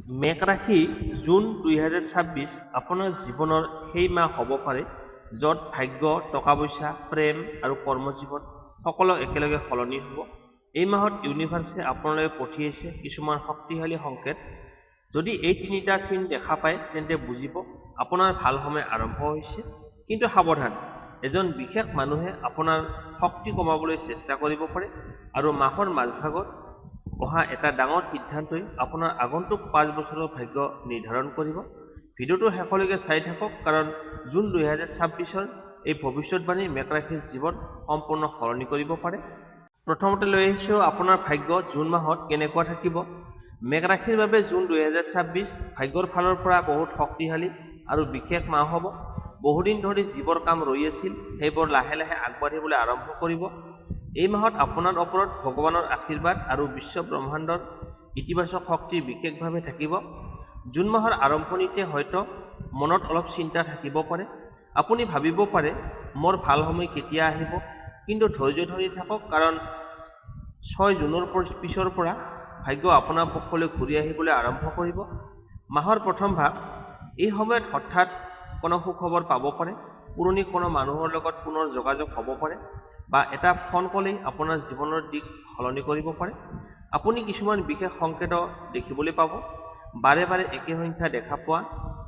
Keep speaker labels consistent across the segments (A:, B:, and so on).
A: মেঘ ৰাশি জুন 2026 আপোনাৰ জীৱনৰ সেই মাহ হ'ব পাৰে য'ত ভাগ্য, টকা পইচা, প্ৰেম আৰু কৰ্মজীৱন সকলো একেলগে সলনি হ'ব। এই মাহত ইউনিভাৰ্ছে আপোনালৈ পঠিয়াইছে কিছুমান শক্তিশালী সংকেত। যদি এই তিনিটা চিন দেখা পায় তেন্তে বুজিব আপোনাৰ ভাল সময় আৰম্ভ হৈছে। কিন্তু সাৱধান, এজন বিশেষ মানুহে আপোনাৰ শক্তি কমাবলৈ চেষ্টা কৰিব পাৰে আৰু মাহৰ মাজভাগত অহা এটা ডাঙৰ সিদ্ধান্তই আপোনাৰ আগন্তুক 5 বছৰৰ ভাগ্য নিৰ্ধাৰণ কৰিব। ভিডিঅ'টো শেষলৈকে চাই থাকক কাৰণ জুন 2026ৰ এই ভৱিষ্যতবাণী মেঘ ৰাশিৰ জীৱন সম্পূৰ্ণ সলনি কৰিব পাৰে। প্ৰথমতে লৈ আহিছোঁ আপোনাৰ ভাগ্য জুন মাহত কেনেকুৱা থাকিব। মেঘ ৰাশিৰ বাবে জুন 2026 ভাগ্যৰ ফালৰ পৰা বহুত শক্তিশালী আৰু বিশেষ মাহ হ'ব। বহুদিন ধৰি যিবোৰ কাম ৰৈ আছিল সেইবোৰ লাহে লাহে আগবাঢ়িবলৈ আৰম্ভ কৰিব। এই মাহত আপোনাৰ ওপৰত ভগৱানৰ আশীৰ্বাদ আৰু বিশ্ব ব্ৰহ্মাণ্ডৰ ইতিবাচক শক্তি বিশেষভাৱে থাকিব। জুন মাহৰ আৰম্ভণিতে হয়তো মনত অলপ চিন্তা থাকিব পাৰে। আপুনি ভাবিব পাৰে মোৰ ভাল সময় কেতিয়া আহিব, কিন্তু ধৈৰ্য ধৰি থাকক কাৰণ 6 জুনৰ পিছৰ পৰা ভাগ্য আপোনাৰ পক্ষলৈ ঘূৰি আহিবলৈ আৰম্ভ কৰিব। মাহৰ প্ৰথম ভাগ, এই সময়ত হঠাৎ কোনো সুখবৰ পাব পাৰে, পুৰণি কোনো মানুহৰ লগত পুনৰ যোগাযোগ হ'ব পাৰে বা এটা ফোন কলেই আপোনাৰ জীৱনৰ দিশ সলনি কৰিব পাৰে। আপুনি কিছুমান বিশেষ সংকেত দেখিবলৈ পাব, বাৰে বাৰে একে সংখ্যা দেখা পোৱা,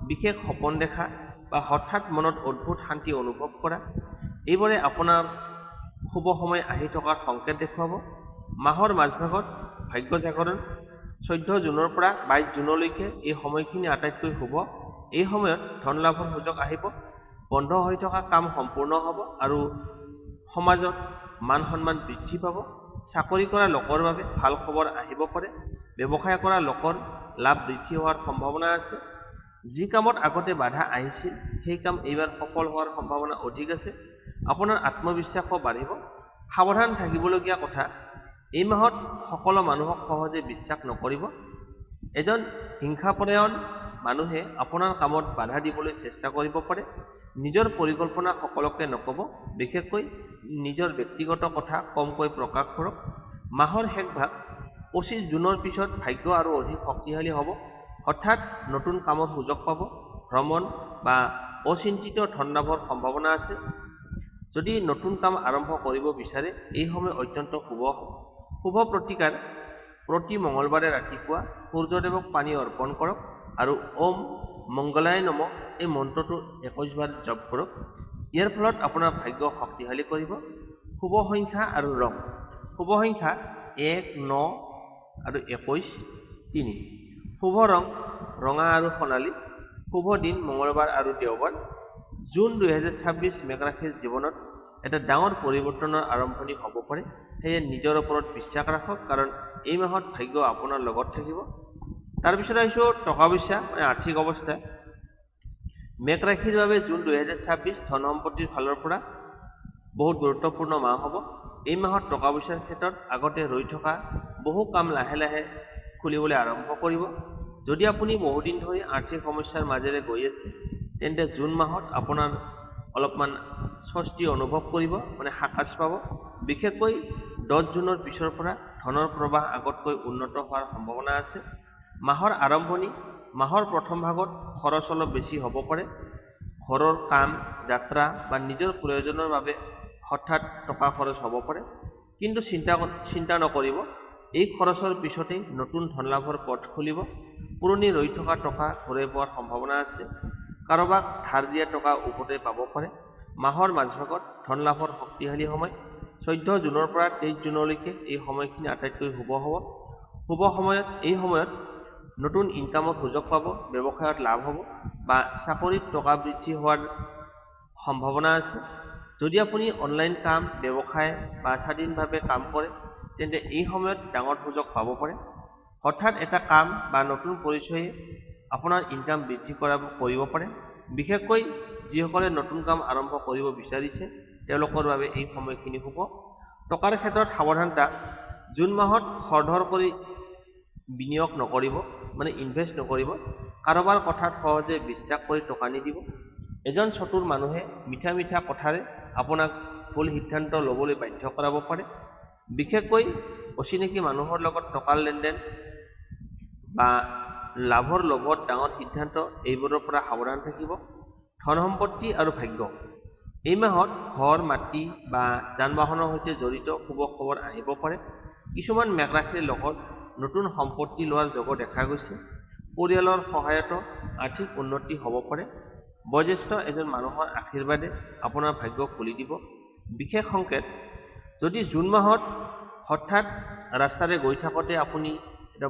A: বিশেষ সপোন দেখা বা হঠাৎ মনত অদ্ভুত শান্তি অনুভৱ কৰা। এইবোৰে আপোনাৰ শুভ সময় আহি থকাৰ সংকেত দেখুৱাব। মাহৰ মাজভাগত ভাগ্য জাগৰণ, 14 জুনৰ পৰা 22 জুনলৈকে এই সময়খিনি আটাইতকৈ শুভ। এই সময়ত ধন লাভৰ সুযোগ আহিব, বন্ধ হৈ থকা কাম সম্পূৰ্ণ হ'ব আৰু সমাজত মান সন্মান বৃদ্ধি পাব। চাকৰি কৰা লোকৰ বাবে ভাল খবৰ আহিব পাৰে। ব্যৱসায় কৰা লোকৰ লাভ বৃদ্ধি হোৱাৰ সম্ভাৱনা আছে। যি কামত আগতে বাধা আহিছিল সেই কাম এইবাৰ সফল হোৱাৰ সম্ভাৱনা অধিক আছে। আপোনাৰ আত্মবিশ্বাসো বাঢ়িব। সাৱধান থাকিবলগীয়া কথা, এই মাহত সকলো মানুহক সহজে বিশ্বাস নকৰিব। এজন হিংসাপৰায়ণ মানুহে আপোনাৰ কামত বাধা দিবলৈ চেষ্টা কৰিব পাৰে। নিজৰ পৰিকল্পনা সকলোকে নক'ব, বিশেষকৈ নিজৰ ব্যক্তিগত কথা কমকৈ প্ৰকাশ কৰক। মাহৰ শেষ ভাগ, 25 জুনৰ পিছত ভাগ্য আৰু অধিক শক্তিশালী হ'ব। হঠাৎ নতুন কামৰ সুযোগ পাব, ভ্ৰমণ বা অচিন্তিত ধন লাভৰ সম্ভাৱনা আছে। যদি নতুন কাম আৰম্ভ কৰিব বিচাৰে এই সময় অত্যন্ত শুভ হ'ব। শুভ প্ৰতিকাৰ, প্ৰতি মঙলবাৰে ৰাতিপুৱা সূৰ্যদেৱক পানী অৰ্পণ কৰক আৰু ওম মংগলায় নমঃ এই মন্ত্ৰটো 21 বাৰ জপ কৰক। ইয়াৰ ফলত আপোনাৰ ভাগ্য শক্তিশালী কৰিব। শুভ সংখ্যা আৰু ৰং, শুভ সংখ্যা 1, 9 আৰু 21, 3। শুভ ৰং ৰঙা আৰু সোণালী। শুভ দিন মঙলবাৰ আৰু দেওবাৰ। জুন 2026 মেঘ ৰাশিৰ জীৱনত এটা ডাঙৰ পৰিৱৰ্তনৰ আৰম্ভণি হ'ব পাৰে। সেয়ে নিজৰ ওপৰত বিশ্বাস ৰাখক কাৰণ এই মাহত ভাগ্য আপোনাৰ লগত থাকিব। তাৰপিছত আহিছোঁ টকা পইচা আৰ্থিক অৱস্থা। মেঘ ৰাশিৰ বাবে জুন 2026 ধন সম্পত্তিৰ ফালৰ পৰা বহুত গুৰুত্বপূৰ্ণ মাহ হ'ব। এই মাহত টকা পইচাৰ ক্ষেত্ৰত আগতে ৰৈ থকা বহু কাম লাহে লাহে খুলিবলৈ আৰম্ভ কৰিব। যদি আপুনি বহুদিন ধৰি আৰ্থিক সমস্যাৰ মাজেৰে গৈ আছে তেন্তে জুন মাহত আপোনাৰ অলপমান স্বস্তি অনুভৱ কৰিব, সাকাশ পাব। বিশেষকৈ 10 জুনৰ পিছৰ পৰা ধনৰ প্ৰৱাহ আগতকৈ উন্নত হোৱাৰ সম্ভাৱনা আছে। মাহৰ আৰম্ভণি, মাহৰ প্ৰথম ভাগত খৰচ অলপ বেছি হ'ব পাৰে। ঘৰৰ কাম, যাত্ৰা বা নিজৰ প্ৰয়োজনৰ বাবে হঠাৎ টকা খৰচ হ'ব পাৰে। কিন্তু চিন্তা নকৰিব, এই খৰচৰ পিছতেই নতুন ধন লাভৰ পথ খুলিব। পুৰণি ৰৈ থকা টকা ঘূৰাই পোৱাৰ সম্ভাৱনা আছে। কাৰোবাক ধাৰ দিয়া টকা উভতাই পাব পাৰে। মাহৰ মাজভাগত ধন লাভৰ শক্তিশালী সময়, 14 জুনৰ পৰা 23 জুনলৈকে এই সময়খিনি আটাইতকৈ শুভ হ'ব। এই সময়ত নতুন ইনকামৰ সুযোগ পাব, ব্যৱসায়ত লাভ হ'ব বা চাকৰিত টকা বৃদ্ধি হোৱাৰ সম্ভাৱনা আছে। যদি আপুনি অনলাইন কাম, ব্যৱসায় বা স্বাধীনভাৱে কাম কৰে তেন্তে এই সময়ত ডাঙৰ সুযোগ পাব পাৰে। হঠাৎ এটা কাম বা নতুন পৰিচয়ে আপোনাৰ ইনকাম বৃদ্ধি কৰিব পাৰে। বিশেষকৈ যিসকলে নতুন কাম আৰম্ভ কৰিব বিচাৰিছে তেওঁলোকৰ বাবে এই সময়খিনি শুভ। টকাৰ ক্ষেত্ৰত সাৱধানতা, জুন মাহত খৰধৰ কৰি বিনিয়োগ নকৰিব, ইনভেষ্ট নকৰিব। কাৰোবাৰ কথাত সহজে বিশ্বাস কৰি টকা নিদিব। এজন চতুৰ মানুহে মিঠা মিঠা কথাৰে আপোনাক ভুল সিদ্ধান্ত ল'বলৈ বাধ্য কৰাব পাৰে। বিশেষকৈ অচিনাকি মানুহৰ লগত টকাৰ লেনদেন বা লাভৰ লোভত ডাঙৰ সিদ্ধান্ত এইবোৰৰ পৰা সাৱধান থাকিব। ধন সম্পত্তি আৰু ভাগ্য। এই মাহত ঘৰ মাটি বা যান বাহনৰ সৈতে জড়িত শুভ খবৰ আহিব পাৰে। কিছুমান মেঘ ৰাশিৰ লগত নতুন সম্পত্তি লোৱাৰ যোগ দেখা গৈছে। পৰিয়ালৰ সহায়ত আৰ্থিক উন্নতি হ'ব পাৰে। বয়োজ্যেষ্ঠ এজন মানুহৰ আশীৰ্বাদে আপোনাৰ ভাগ্য খুলি দিব। বিশেষ সংকেত, যদি জুন মাহত হঠাৎ ৰাস্তাৰে গৈ থাকোঁতে আপুনি এটা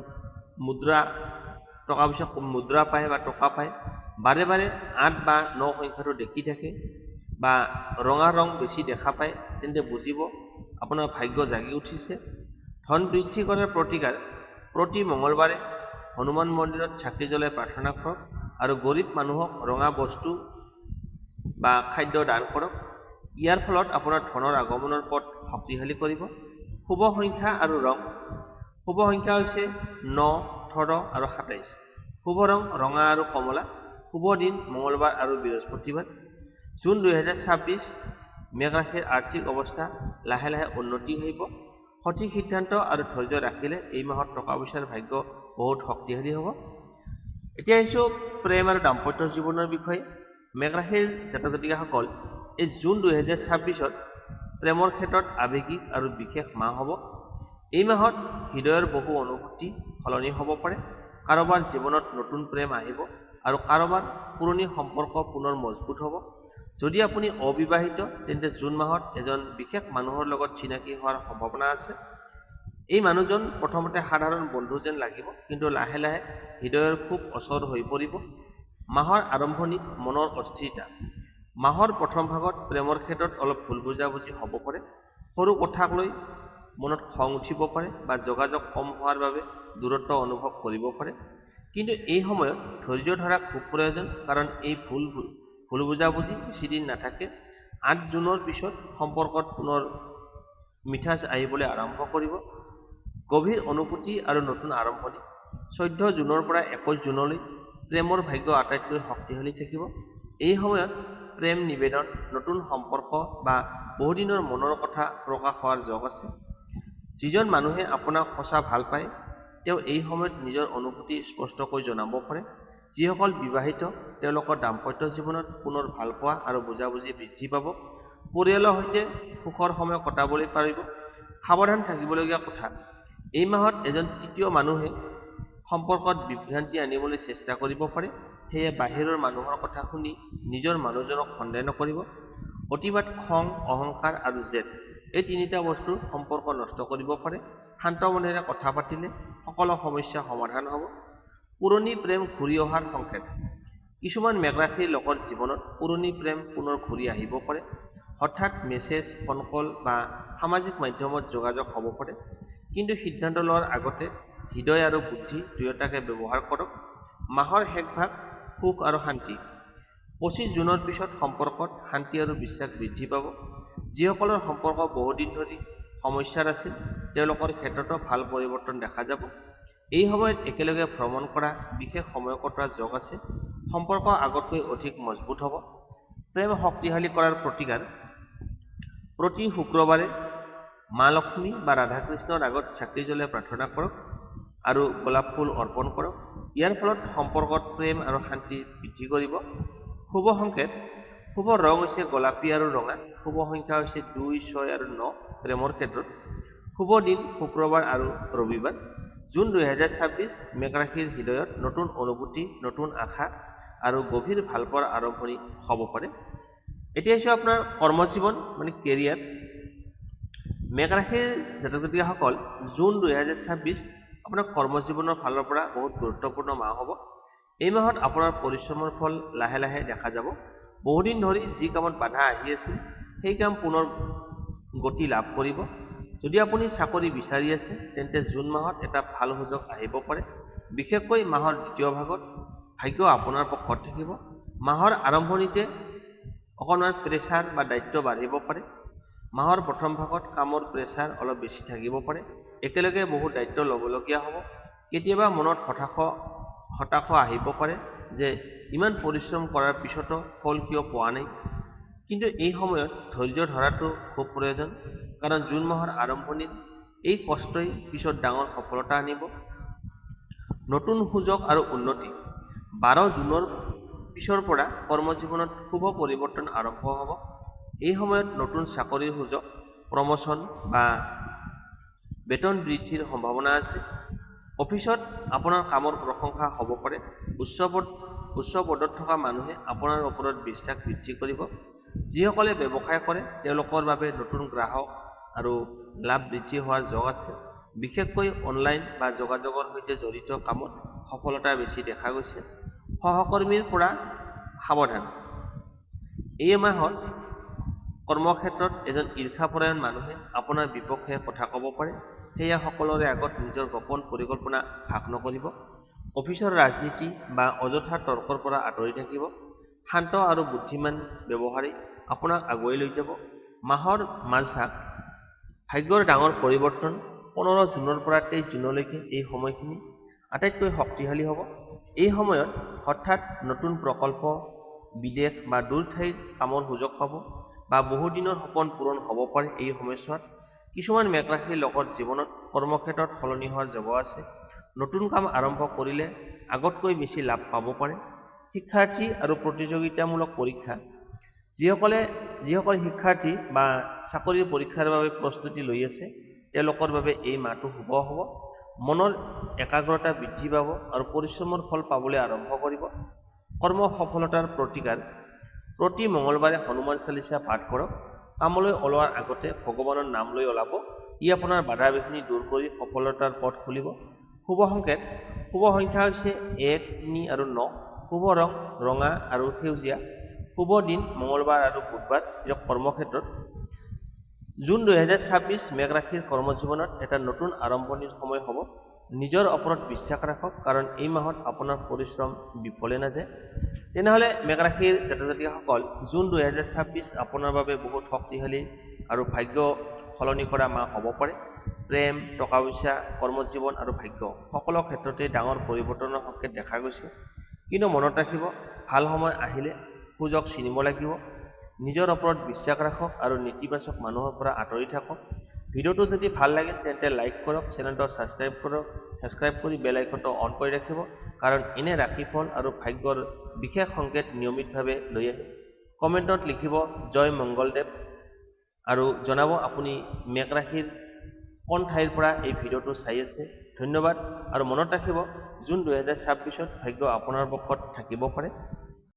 A: টকা পইচা মুদ্ৰা পায় বা টকা পায়, বাৰে বাৰে 8 বা 9 সংখ্যাটো দেখি থাকে বা ৰঙা ৰং বেছি দেখা পায়, তেন্তে বুজিব আপোনাৰ ভাগ্য জাগি উঠিছে। ধন বৃদ্ধি কৰাৰ প্ৰতিকাৰ, প্ৰতি মঙলবাৰে হনুমান মন্দিৰত চাকি জ্বলাই প্ৰাৰ্থনা কৰক আৰু গৰীব মানুহক ৰঙা বস্তু বা খাদ্য দান কৰক। ইয়াৰ ফলত আপোনাৰ ধনৰ আগমনৰ পথ শক্তিশালী কৰিব। শুভ সংখ্যা আৰু ৰং। শুভ সংখ্যা হৈছে 9, 18 আৰু 27। শুভ ৰং ৰঙা আৰু কমলা। শুভ দিন মঙলবাৰ আৰু বৃহস্পতিবাৰ। জুন 2026 মেঘ ৰাশিৰ আৰ্থিক অৱস্থা লাহে লাহে উন্নতি আহিব। সঠিক সিদ্ধান্ত আৰু ধৈৰ্য ৰাখিলে এই মাহত টকা পইচাৰ ভাগ্য বহুত শক্তিশালী হ'ব। এতিয়া আহিছোঁ প্ৰেম আৰু দাম্পত্য জীৱনৰ বিষয়ে। মেঘ ৰাশিৰ জাতক জাতিকাসকল, এই জুন 2026ত প্ৰেমৰ ক্ষেত্ৰত আৱেগিক আৰু বিশেষ মাহ হ'ব। এই মাহত হৃদয়ৰ বহু অনুভূতি সলনি হ'ব পাৰে। কাৰোবাৰ জীৱনত নতুন প্ৰেম আহিব আৰু কাৰোবাৰ পুৰণি সম্পৰ্ক পুনৰ মজবুত হ'ব। যদি আপুনি অবিবাহিত, তেন্তে জুন মাহত এজন বিশেষ মানুহৰ লগত চিনাকি হোৱাৰ সম্ভাৱনা আছে। এই মানুহজন প্ৰথমতে সাধাৰণ বন্ধু যেন লাগিব, কিন্তু লাহে লাহে হৃদয়ৰ খুব ওচৰ হৈ পৰিব। মাহৰ আৰম্ভণিত মনৰ অস্থিৰতা। মাহৰ প্ৰথম ভাগত প্ৰেমৰ ক্ষেত্ৰত অলপ ভুল বুজাবুজি হ'ব পাৰে। সৰু কথাক লৈ মনত খং উঠিব পাৰে বা যোগাযোগ কম হোৱাৰ বাবে দূৰত্ব অনুভৱ কৰিব পাৰে। কিন্তু এই সময়ত ধৈৰ্য ধৰা খুব প্ৰয়োজন, কাৰণ এই ভুল বুজাবুজি বেছিদিন নাথাকে। 8 জুনৰ পিছত সম্পৰ্কত পুনৰ মিঠাচ আহিবলৈ আৰম্ভ কৰিব। গভীৰ অনুভূতি আৰু নতুন আৰম্ভণি। 14 জুনৰ পৰা 21 জুনলৈ প্ৰেমৰ ভাগ্য আটাইতকৈ শক্তিশালী থাকিব। এই সময়ত প্ৰেম নিবেদন, নতুন সম্পৰ্ক বা বহুদিনৰ মনৰ কথা প্ৰকাশ হোৱাৰ যোগ আছে। যিজন মানুহে আপোনাক সঁচা ভাল পায়, তেওঁ এই সময়ত নিজৰ অনুভূতি স্পষ্টকৈ জনাব পাৰে। যিসকল বিবাহিত, তেওঁলোকৰ দাম্পত্য জীৱনত পুনৰ ভালপোৱা আৰু বুজাবুজি বৃদ্ধি পাব। পৰিয়ালৰ সৈতে সুখৰ সময় কটাবলৈ পাৰিব। সাৱধান থাকিবলগীয়া কথা, এই মাহত এজন তৃতীয় মানুহে সম্পৰ্কত বিভ্ৰান্তি আনিবলৈ চেষ্টা কৰিব পাৰে। সেয়ে বাহিৰৰ মানুহৰ কথা শুনি নিজৰ মানুহজনক সন্দেহ নকৰিব। অতিবাদ, খং, অহংকাৰ আৰু জেদ, এই তিনিটা বস্তু সম্পৰ্ক নষ্ট কৰিব পাৰে। শান্ত মনেৰে কথা পাতিলে সকলো সমস্যা সমাধান হ'ব। পুৰণি প্ৰেম ঘূৰি অহাৰ সংকেত। কিছুমান মেঘ ৰাশিৰ লোকৰ জীৱনত পুৰণি প্ৰেম পুনৰ ঘূৰি আহিব পাৰে। হঠাৎ মেছেজ, ফোন কল বা সামাজিক মাধ্যমত যোগাযোগ হ'ব পাৰে। কিন্তু সিদ্ধান্ত লোৱাৰ আগতে হৃদয় আৰু বুদ্ধি দুয়োটাকে ব্যৱহাৰ কৰক। মাহৰ শেষভাগ সুখ আৰু শান্তি। 25 জুনৰ পিছত সম্পৰ্কত শান্তি আৰু বিশ্বাস বৃদ্ধি পাব। যিসকলৰ সম্পৰ্ক বহুদিন ধৰি সমস্যাৰ আছিল, তেওঁলোকৰ ক্ষেত্ৰতো ভাল পৰিৱৰ্তন দেখা যাব। এই সময়ত একেলগে ভ্ৰমণ কৰা, বিশেষ সময় কটোৱাৰ যোগ আছে। সম্পৰ্ক আগতকৈ অধিক মজবুত হ'ব। প্ৰেম শক্তিশালী কৰাৰ প্ৰতিকাৰ, প্ৰতি শুক্ৰবাৰে মা লক্ষ্মী বা ৰাধা কৃষ্ণৰ আগত চাকি জ্বলাই প্ৰাৰ্থনা কৰক আৰু গোলাপ ফুল অৰ্পণ কৰক। ইয়াৰ ফলত সম্পৰ্কত প্ৰেম আৰু শান্তি বৃদ্ধি কৰিব। শুভ সংকেত, শুভ ৰং হৈছে গোলাপী আৰু ৰঙা। শুভ সংখ্যা হৈছে 2, 6 আৰু 9 প্ৰেমৰ ক্ষেত্ৰত। শুভ দিন শুক্ৰবাৰ আৰু ৰবিবাৰ। জুন 2026 মেঘ ৰাশিৰ হৃদয়ত নতুন অনুভূতি, নতুন আশা আৰু গভীৰ ভালপোৱাৰ আৰম্ভণি হ'ব পাৰে। এতিয়া হৈছে আপোনাৰ কৰ্মজীৱন মানে কেৰিয়াৰ। মেঘ ৰাশিৰ জাতক জাতিকাসকল, জুন 2026 আপোনাৰ কৰ্মজীৱনৰ ফালৰ পৰা বহুত গুৰুত্বপূৰ্ণ মাহ হ'ব। এই মাহত আপোনাৰ পৰিশ্ৰমৰ ফল লাহে লাহে দেখা যাব। বহুদিন ধৰি যি কামত বাধা আহি আছিল, সেই কাম পুনৰ গতি লাভ কৰিব। যদি আপুনি চাকৰি বিচাৰি আছে, তেন্তে জুন মাহত এটা ভাল সুযোগ আহিব পাৰে। বিশেষকৈ মাহৰ দ্বিতীয় ভাগত ভাগ্য আপোনাৰ পক্ষত থাকিব। মাহৰ আৰম্ভণিতে অকণমান প্ৰেছাৰ বা দায়িত্ব বাঢ়িব পাৰে। মাহৰ প্ৰথম ভাগত কামৰ প্ৰেছাৰ অলপ বেছি থাকিব পাৰে। একেলগে বহুত দায়িত্ব ল'বলগীয়া হ'ব। কেতিয়াবা মনত হতাশ আহিব পাৰে যে ইমান পৰিশ্ৰম কৰাৰ পিছতো ফল কিয় পোৱা নাই। কিন্তু এই সময়ত ধৈৰ্য ধৰাটো খুব প্ৰয়োজন, কাৰণ জুন মাহৰ আৰম্ভণিত এই কষ্টই পিছত ডাঙৰ সফলতা আনিব। নতুন সুযোগ আৰু উন্নতি 12 জুনৰ পিছৰ পৰা কৰ্মজীৱনত শুভ পৰিৱৰ্তন আৰম্ভ হ'ব। এই সময়ত নতুন চাকৰিৰ সুযোগ, প্ৰমোচন বা বেতন বৃদ্ধিৰ সম্ভাৱনা আছে। অফিচত আপোনাৰ কামৰ প্ৰশংসা হ'ব পাৰে। উচ্চ পদত থকা মানুহে আপোনাৰ ওপৰত বিশ্বাস বৃদ্ধি কৰিব। যিসকলে ব্যৱসায় কৰে তেওঁলোকৰ বাবে নতুন গ্ৰাহক আৰু লাভ বৃদ্ধি হোৱাৰ যোগ আছে। বিশেষকৈ অনলাইন বা যোগাযোগৰ সৈতে জড়িত কামত সফলতা বেছি দেখা গৈছে। সহকৰ্মীৰ পৰা সাৱধান। এই মাহত কৰ্মক্ষেত্ৰত এজন ঈৰ্ষাপৰায়ণ মানুহে আপোনাৰ বিপক্ষে কথা ক'ব পাৰে। সেয়া সকলোৰে আগত নিজৰ গোপন পৰিকল্পনা ভাগ নকৰিব। অফিচৰ ৰাজনীতি বা অযথা তৰ্কৰ পৰা আঁতৰি থাকিব। শান্ত আৰু বুদ্ধিমান ব্যৱহাৰেই আপোনাক আগুৱাই লৈ যাব। মাহৰ মাজভাগ ভাগ্যৰ ডাঙৰ পৰিৱৰ্তন 15 জুনৰ পৰা 23 জুনলৈকে এই সময়খিনি আটাইতকৈ শক্তিশালী হ'ব। এই সময়ত হঠাৎ নতুন প্ৰকল্প, বিদেশ বা দূৰ ঠাইৰ কামৰ সুযোগ পাব বা বহুদিনৰ সপোন পূৰণ হ'ব পাৰে। এই সময়ছোৱাত কিছুমান মেঘ ৰাশিৰ লোকৰ জীৱনত কৰ্মক্ষেত্ৰত সলনি হোৱাৰ যোগ আছে। নতুন কাম আৰম্ভ কৰিলে আগতকৈ বেছি লাভ পাব পাৰে। শিক্ষাৰ্থী আৰু প্ৰতিযোগিতামূলক পৰীক্ষা যিসকল শিক্ষাৰ্থী বা চাকৰিৰ পৰীক্ষাৰ বাবে প্ৰস্তুতি লৈ আছে তেওঁলোকৰ বাবে এই মাহটো শুভ হ'ব। মনৰ একাগ্ৰতা বৃদ্ধি পাব আৰু পৰিশ্ৰমৰ ফল পাবলৈ আৰম্ভ কৰিব। কৰ্ম সফলতাৰ প্ৰতিকাৰ প্ৰতি মঙলবাৰে হনুমান চালিচা পাঠ কৰক। কামলৈ ওলোৱাৰ আগতে ভগৱানৰ নাম লৈ ওলাব। ই আপোনাৰ বাধা বিঘিনি দূৰ কৰি সফলতাৰ পথ খুলিব। শুভ সংকেত, শুভ সংখ্যা হৈছে 1, 3 আৰু 9। শুভ ৰং ৰঙা আৰু সেউজীয়া। শুভ দিন মঙলবাৰ আৰু বুধবাৰ। কৰ্মক্ষেত্ৰত জুন 2026 মেঘ ৰাশিৰ কৰ্মজীৱনত এটা নতুন আৰম্ভণিৰ সময় হ'ব। নিজৰ ওপৰত বিশ্বাস ৰাখক কাৰণ এই মাহত আপোনাৰ পৰিশ্ৰম বিফলে নাযায়। তেনেহ'লে মেঘ ৰাশিৰ জাতক-জাতিকাসকল জুন 2026 আপোনাৰ বাবে বহুত শক্তিশালী আৰু ভাগ্য সলনি কৰা মাহ হ'ব পাৰে। প্ৰেম, টকা পইচা, কৰ্মজীৱন আৰু ভাগ্য সকলো ক্ষেত্ৰতে ডাঙৰ পৰিৱৰ্তনৰ সংকেত দেখা গৈছে। কিন্তু মনত ৰাখিব, ভাল সময় আহিলে সুযোগ চিনিব লাগিব। নিজৰ ওপৰত বিশ্বাস ৰাখক আৰু নেতিবাচক মানুহৰ পৰা আঁতৰি থাকক। ভিডিঅ'টো যদি ভাল লাগে তেন্তে লাইক কৰক, চেনেলটো ছাবস্ক্ৰাইব কৰক। ছাবস্ক্ৰাইব কৰি বেল আইকনটো অন কৰি ৰাখিব কাৰণ এনে ৰাশিফল আৰু ভাগ্যৰ বিশেষ সংকেত নিয়মিতভাৱে লৈ আহিম। কমেণ্টত লিখিব জয় মংগলদেৱ আৰু জনাব আপুনি মেঘ ৰাশিৰ কোন ঠাইৰ পৰা এই ভিডিঅ'টো চাই আছে। ধন্যবাদ আৰু মনত ৰাখিব জুন 2026ত ভাগ্য আপোনাৰ পক্ষত থাকিব পাৰে।